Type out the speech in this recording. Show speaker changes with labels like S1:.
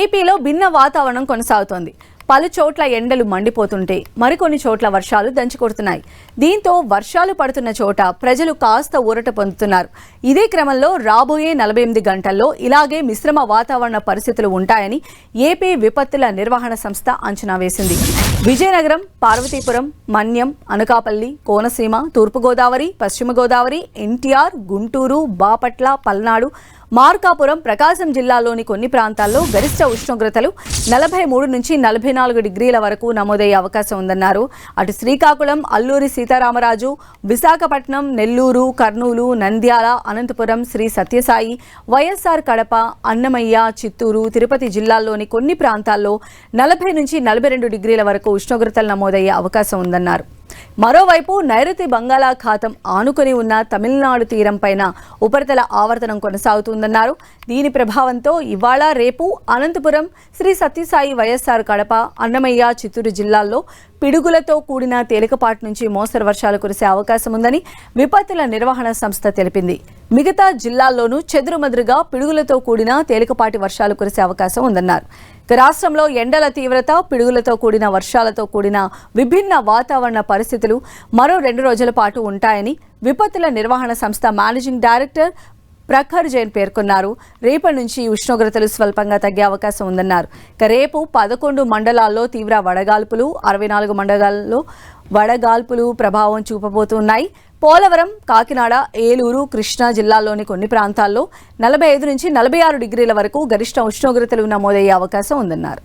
S1: ఏపీలో భిన్న వాతావరణం కొనసాగుతోంది. పలు చోట్ల ఎండలు మండిపోతుంటే మరికొన్ని చోట్ల వర్షాలు దంచుకొడుతున్నాయి. దీంతో వర్షాలు పడుతున్న చోట ప్రజలు కాస్త ఊరట పొందుతున్నారు. ఇదే క్రమంలో రాబోయే 48 గంటల్లో ఇలాగే మిశ్రమ వాతావరణ పరిస్థితులు ఉంటాయని ఏపీ విపత్తుల నిర్వహణ సంస్థ అంచనా వేసింది. విజయనగరం, పార్వతీపురం, మన్యం, అనకాపల్లి, కోనసీమ, తూర్పుగోదావరి, పశ్చిమ గోదావరి, ఎన్టీఆర్, గుంటూరు, బాపట్ల, పల్నాడు, మార్కాపురం, ప్రకాశం జిల్లాలోని కొన్ని ప్రాంతాల్లో గరిష్ట ఉష్ణోగ్రతలు 43 నుంచి 44 డిగ్రీల వరకు నమోదయ్యే అవకాశం ఉందన్నారు. అటు శ్రీకాకుళం, అల్లూరి సీతారామరాజు, విశాఖపట్నం, నెల్లూరు, కర్నూలు, నంద్యాల, అనంతపురం, శ్రీ సత్యసాయి, వైఎస్ఆర్ కడప, అన్నమయ్య, చిత్తూరు, తిరుపతి జిల్లాల్లోని కొన్ని ప్రాంతాల్లో 40 నుంచి 42 డిగ్రీల వరకు ఉష్ణోగ్రతలు నమోదయ్యే అవకాశం ఉందన్నారు. మరోవైపు నైరుతి బంగాళాఖాతం ఆనుకొని ఉన్న తమిళనాడు తీరం పైన ఉపరితల ఆవర్తనం కొనసాగుతుందన్నారు. దీని ప్రభావంతో ఇవాళ, రేపు అనంతపురం, శ్రీ సత్యసాయి, వైఎస్ఆర్ కడప, అన్నమయ్య, చిత్తూరు జిల్లాల్లో పిడుగులతో కూడిన తేలికపాటి నుంచి మోస్తరు వర్షాలు కురిసే అవకాశం ఉందని విపత్తుల నిర్వహణ సంస్థ తెలిపింది. మిగతా జిల్లాల్లోనూ చెదురుమదురుగా పిడుగులతో కూడిన తేలికపాటి వర్షాలు కురిసే అవకాశం ఉందన్నారు. రాష్ట్రంలో ఎండల తీవ్రత, పిడుగులతో కూడిన వర్షాలతో కూడిన విభిన్న వాతావరణ పరిస్థితులు మరో 2 రోజుల పాటు ఉంటాయని విపత్తుల నిర్వహణ సంస్థ మేనేజింగ్ డైరెక్టర్ ప్రఖర్ జైన్ పేర్కొన్నారు. రేపటి నుంచి ఉష్ణోగ్రతలు స్వల్పంగా తగ్గే అవకాశం ఉందన్నారు. రేపు 11 మండలాల్లో తీవ్ర వడగాల్పులు, 64 మండలాల్లో వడగాల్పులు ప్రభావం చూపబోతున్నాయి. పోలవరం, కాకినాడ, ఏలూరు, కృష్ణా జిల్లాల్లోని కొన్ని ప్రాంతాల్లో 45 నుంచి 46 డిగ్రీల వరకు గరిష్ట ఉష్ణోగ్రతలు నమోదయ్యే అవకాశం ఉందన్నారు.